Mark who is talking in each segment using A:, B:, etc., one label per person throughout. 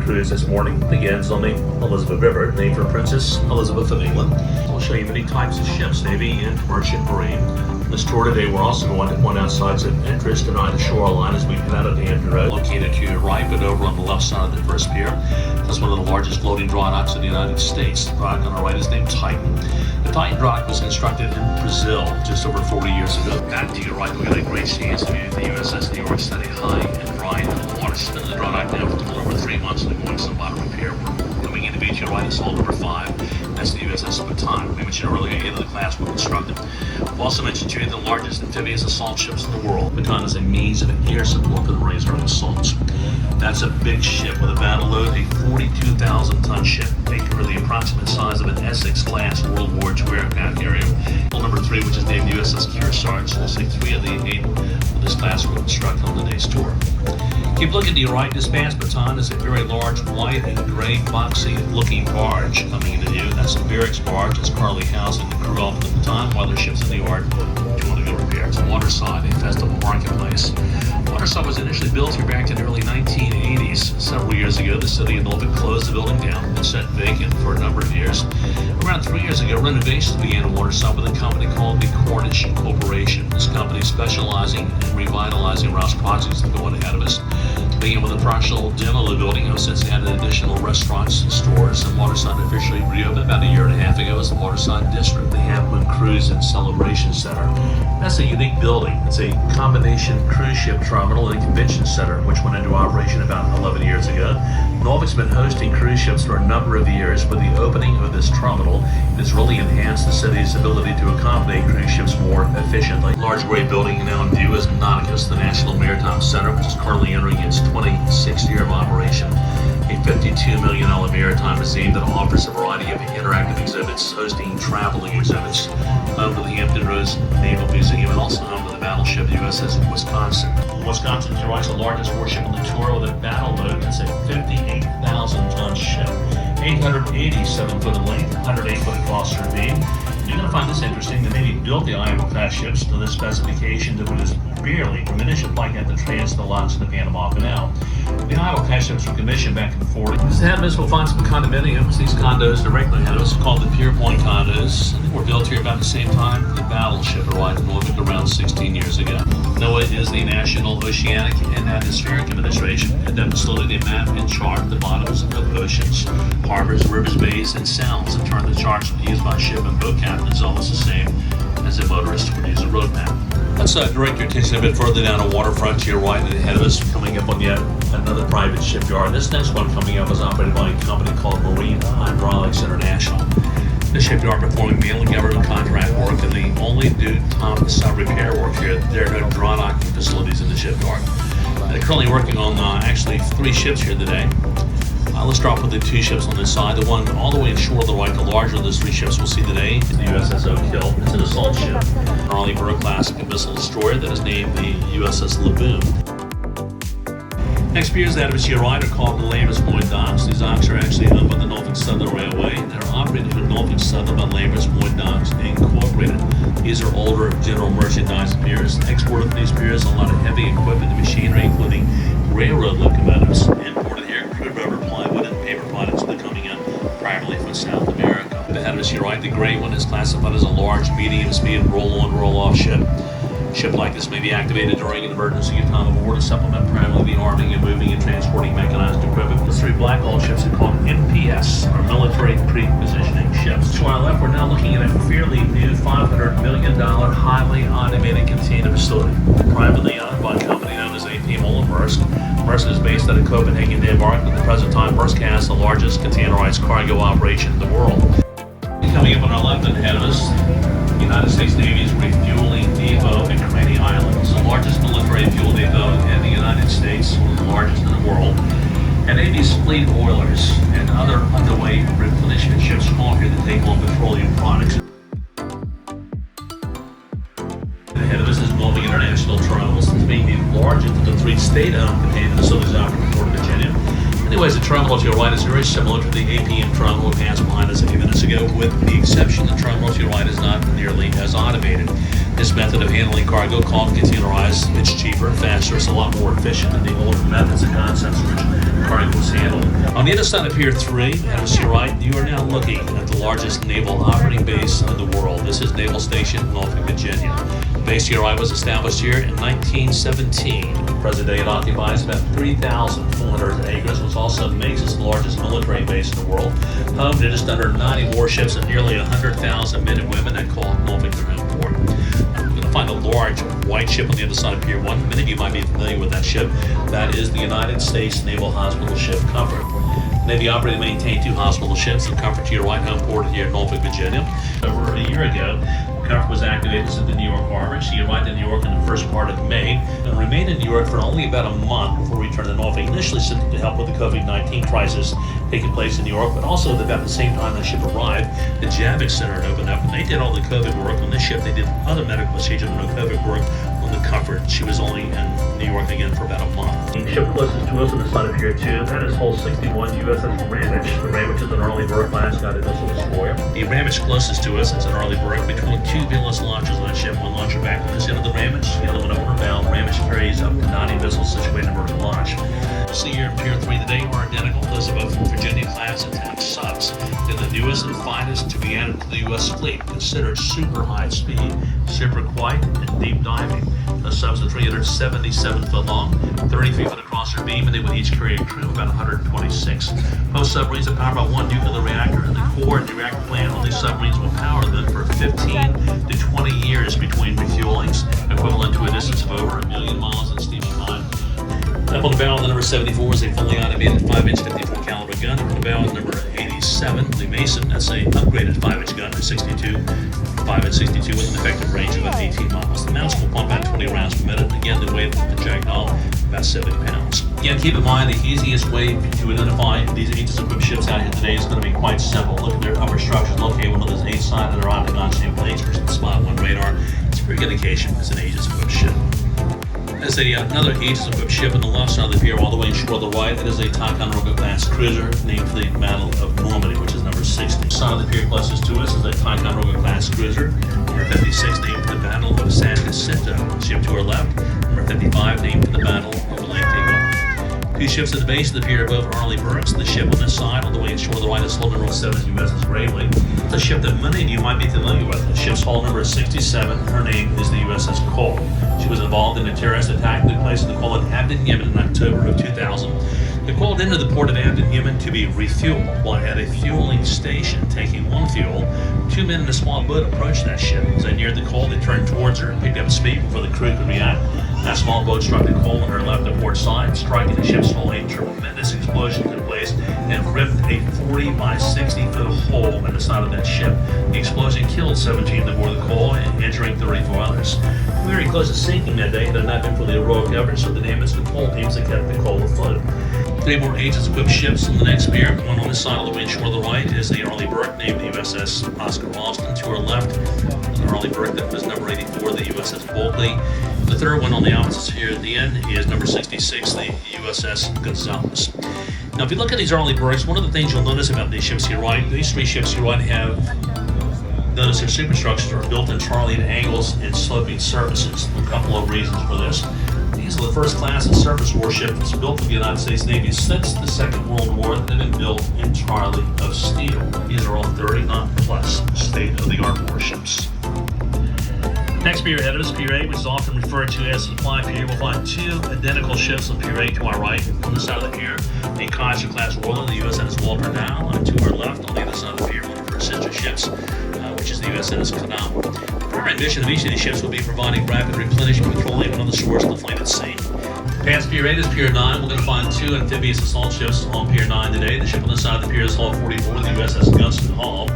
A: cruise this morning begins on the Elizabeth River, named for Princess Elizabeth of England. We'll show you many types of ships, Navy and merchant marine. This tour today, we're also going to point out sites of interest around the shoreline as we head out of the Hampton Road. Located to your right, but over on the left side of the first pier. That's one of the largest floating dry docks in the United States. The dock on the right is named Titan. The Titan dock was constructed in Brazil just over 40 years ago. Back to your right, we got a great chance to view the USS New York steady high and dry in the water. It's been in the dry dock now for a little over 3 months and going some bottom repair work. Coming in to beach your right is hull number 5. That's the USS Baton. We mentioned earlier, 8 of the class were constructed. We've also mentioned two of the largest amphibious assault ships in the world. Baton is a means of air support for the Marines during assaults. That's a big ship with a battle load, a 42,000-ton ship, making her the approximate size of an Essex-class World War II aircraft carrier. Hull number 3, which is named USS Kearsarge, so we'll see 3 of the 8 of this class were constructed on today's tour. Keep looking to your right. This past Baton is a very large white and gray boxy-looking barge coming into view. That's a barracks barge. It's currently housing the crew off the Baton while their ship's in the yard doing the repairs. Waterside, a festival marketplace. Waterside was initially built here back in the early 1980s. Several years ago, the city of Norfolk closed the building down and set vacant for a number of years. Around 3 years ago, renovations began at Waterside with a company called the Cornish Corporation. This company specializing in revitalizing Rouse projects that go ahead of us. Began with a partial demo of the building, since they added additional restaurants and stores, and Waterside officially reopened about a year and a half ago as the Waterside District, the Half Moon Cruise and Celebration Center. That's a unique building. It's a combination cruise ship terminal and convention center, which went into operation about 11 years ago. Norfolk's been hosting cruise ships for a number of years. With the opening of this terminal, it has really enhanced the city's ability to accommodate cruise ships more efficiently. The large gray building now in view is Nauticus, the National Maritime Center, which is currently entering its 26th year of operation. A $52 million maritime museum that offers a variety of interactive exhibits, hosting traveling exhibits, home to the Hampton Roads Naval Museum, and also home to the battleship USS Wisconsin. Wisconsin is the largest warship on the tour with a battle load. It's a 58,000-ton ship, 887 foot in length, 108 foot across her beam. You're going to find this interesting. The Navy built the Iowa-class ships to this specification that was barely permitted a ship like that to trans the locks in the Panama Canal. The Iowa-class ships were commissioned back in the 40s. Ahead of us, we'll find some condominiums. These condos directly ahead of us are called the Pier Condos. I think were built here about the same time the battleship arrived in Norfolk around 16 years ago. NOAA is the National Oceanic and Atmospheric Administration. At that facility, they map and chart the bottoms of oceans, harbors, rivers, bays, and sounds. In turn, the charts are used by ship and boat captains, almost the same as a motorist would use a road map. Let's direct your attention a bit further down the waterfront to your right and ahead of us, coming up on yet another private shipyard. This next one coming up is operated by a company called Marine Hydraulics International. The shipyard performing mainly government contract work and the only do top sub repair work here. There are no dry docking facilities in the shipyard. They're currently working on actually 3 ships here today. Let's start with the 2 ships on this side. The one all the way ashore to the right, the larger of those 3 ships we'll see today is the USS Oak Hill. It's an assault ship, an Arleigh class missile destroyer that is named the USS Laboon. Next piers out of us here right are called the Lambert's Point docks. These docks are actually owned by the Norfolk Southern Railway. They're operated through Norfolk Southern by Lambert's Point Docks Incorporated. These are older general merchandise piers. Exported from these piers a lot of heavy equipment and machinery, including railroad locomotives, imported here crude rubber, plywood, and paper products that are coming in primarily from South America. Ahead of us here right, the gray one is classified as a large, medium-speed roll-on, roll-off ship. A ship like this may be activated during an emergency at time of war to supplement primarily the arming and moving and transporting mechanized equipment. The 3 black hull ships are called MPS, or military pre-positioning ships. To our left, we're now looking at a fairly new $500 million highly automated container facility, privately owned by a company known as AP Moller Maersk. Maersk is based out of Copenhagen, Denmark. At the present time, Maersk has the largest containerized cargo operation in the world. Coming up on our left and ahead of us, the United States Navy's refueling depot at Crane Island. It's the largest military fuel depot in the United States, one of the largest in the world. And Navy's fleet oilers and other underway replenishment ships come on here to take on petroleum products. Ahead of us is Norfolk International Terminals, being the largest of the 3 state-owned container facilities operating in Norfolk Virginia. Anyways, the terminal to your right is very similar to the APM terminal we passed behind us a few minutes ago, with the exception the terminal to your right is not nearly as automated. This method of handling cargo, called containerized, it's cheaper, faster, it's a lot more efficient than the older methods and concepts which cargo was handled. On the other side of Pier 3, have to your right, you are now looking at the largest naval operating base in the world. This is Naval Station, Norfolk, Virginia. The base to your right was established here in 1917. Present day it occupies about 3,400 acres, which also makes it the largest military base in the world. Home to just under 90 warships and nearly 100,000 men and women that call Norfolk their home port. We're going to find a large white ship on the other side of Pier 1. Many of you might be familiar with that ship. That is the United States Naval Hospital Ship Comfort. Navy operated and maintained 2 hospital ships. The Comfort to your right, home port here in Norfolk, Virginia. Over a year ago, Comfort was activated at the New York Harbor. She arrived in New York in the first part of May and remained in New York for only about a month before returning to Norfolk, initially simply to help with the COVID-19 crisis taking place in New York, but also at about the same time the ship arrived, the Javits Center had opened up and they did all the COVID work. On this ship, they did other medical procedures and no COVID work on the Comfort. She was only in New York again for about a month. The ship closest to us on the side of Pier 2, that is Hull 61 USS Ramage. The Ramage is an early birth class guided missile destroyer. The Ramage closest to us is an early birth between 2 Venus launchers on that ship. One launcher back on this end of the Ramage, the other one up on her bow. Ramage carries up to 90 missiles situated in vertical launch. See here in Pier 3 today are identical. Those are both Virginia class attack subs. They're the newest and finest to be added to the U.S. fleet, considered super high speed, super quiet, and deep diving. The subs are 377 foot long, 30 feet with a crosser beam, and they would each carry a crew of about 126. Most submarines are powered by 1 nuclear reactor, and the core and the reactor plant on these submarines will power them for 15 to 20 years between refuelings, equivalent to a distance of over 1 million miles in steaming time. Up on the bow of the number 74 is a fully automated 5-inch 54 caliber gun. Up on the bow of number 87, the Mason, that's a upgraded 5-inch gun for 5-inch 62 with an effective range of about 18 miles. The mounts will pump about 20 rounds per minute. Again, the weight of the projectile about 70 pounds. Again, keep in mind the easiest way to identify these Aegis equipped ships out here today is going to be quite simple. Look at their upper structures located one of those 8-sided or octagon-shaped plates versus the Spot 1 radar. It's a pretty good indication it's an Aegis equipped ship. There's another Aegis equipped ship on the left side of the pier, all the way inshore to the right. It is a Ticonderoga class cruiser named for the Battle of Normandy, which is number 60. Side of the pier closest to us is a Ticonderoga class cruiser, number 56, named for the Battle of San Jacinto. Ship to our left, number 55, named for the Battle of Lake Tahoe. 2 ships at the base of the pier above Arleigh Burke. The ship on this side, all the way inshore to the right, is hull number 7 USS Gravely. It's a ship that many of you might be familiar with. The ship's hull number is 67. Her name is the USS Cole. She was involved in a terrorist attack that took place in the Cole at Abden, Yemen in October of 2000. They called into the port of Abden, Yemen to be refueled. While at a fueling station taking on fuel, 2 men in a small boat approached that ship. As they neared the Cole, they turned towards her and picked up speed before the crew could react. That small boat struck the Cole on her left and port side, striking the ship's hull. A tremendous explosion took place and ripped a 40 by 60 foot hole in the side of that ship. The explosion killed 17 aboard the Cole and injuring 34 others. We were very close to sinking that day had it not been for the heroic efforts of the Naval control teams that kept the Cole afloat. 3 more Aegis equipped ships on the next pier. One on this side, all the way inshore to the right, is the Arleigh Burke, named the USS Austin. To our left, the Arleigh Burke, that was number 84, the USS Bulkley. The third one on the opposite here at the end is number 66, the USS Gonzales. Now, if you look at these Arleigh Burkes, one of the things you'll notice about these ships here, right, these 3 ships here, right, have notice their superstructures are built in Charlene angles and sloping surfaces. A couple of reasons for this. These are the first class of surface warships built for the United States Navy since the Second World War that have been built entirely of steel. These are all 30-knot plus state-of-the-art warships. Next pier ahead of us, Pier 8, which is often referred to as the supply pier. We'll find 2 identical ships on Pier 8 to our right. On the side of the pier, the Kaiser class Royal, the USS Walter Dow. To our left, on the other side of the pier, one of her sister ships, which is the USS Condos. The primary mission of each of these ships will be providing rapid replenishment petroleum and other sources of the fleet at sea. Past Pier 8 is Pier 9. We're going to find 2 amphibious assault ships on Pier 9 today. The ship on the side of the pier is Hull 44, the USS Gunston Hall.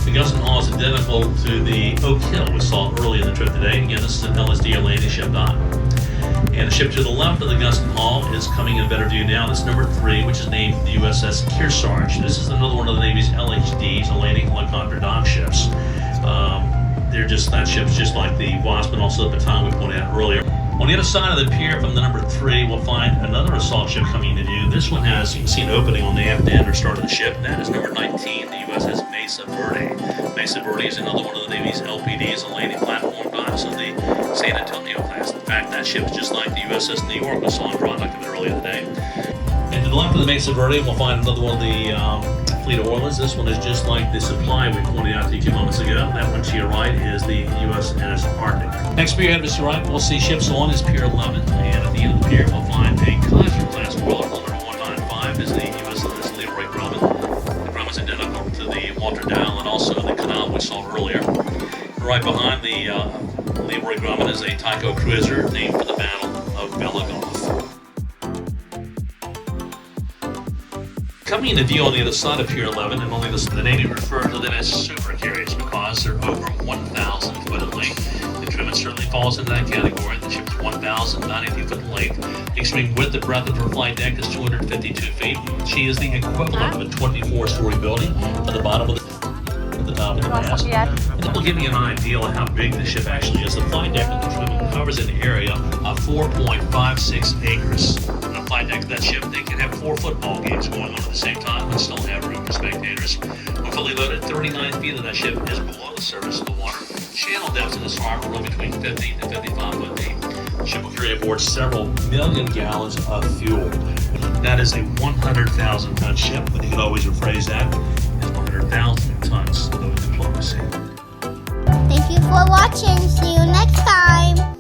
A: The Gunston Hall is identical to the Oak Hill we saw early in the trip today. Again, this is an LSD or landing ship dock. And the ship to the left of the Gunston Hall is coming in better view now. That's number 3, which is named the USS Kearsarge. This is another one of the Navy's LHDs, the landing helicopter dock ships. That ship's just like the Wasp and also the Baton we pointed out earlier. On the other side of the pier from the number 3, we'll find another assault ship coming into view. This one has, you can see an opening on the aft end or start of the ship. That is number 19, the USS Mesa Verde. Mesa Verde is another one of the Navy's LPDs on landing platform docks of the San Antonio class. In fact, that ship is just like the USS New York we saw in product of it earlier today. And to the left of the Mesa Verde, we'll find another one of the Fleet of Orleans. This one is just like the Supply we pointed out to you a few moments ago. That one to your right is the USS Arctic. Next pier ahead of us to your right, we'll see ships on is Pier 11, and at the end of the pier, we'll find a caption class boiler. Number 195 is the USS Leroy Grumman. The Grumman is identical to the Walter Dow and also the Canal we saw earlier. Right behind the Leroy Grumman is a Tycho cruiser named for the Battle of Belagov. Coming into view on the other side of Pier 11, and only the Navy referred to them as super carriers because they're over 1,000 foot in length. The Truman certainly falls into that category. The ship is 1,092 foot in length. The extreme width and breadth of her flight deck is 252 feet. She is the equivalent of a 24-story building at the bottom of the top of the mast. And that will give you an idea of how big the ship actually is. The flight deck of the Truman covers an area of 4.56 acres. On a flight deck of that ship, they can have 4 football games going on at the same time and still have room for spectators. When fully loaded, 39 feet of that ship is below the surface of the water. Channel depths in this harbor run between 50 to 55 foot deep. The ship will carry aboard several million gallons of fuel. That is a 100,000 ton ship, but you could always rephrase that as 100,000 tons of diplomacy.
B: Thank you for watching. See you next time.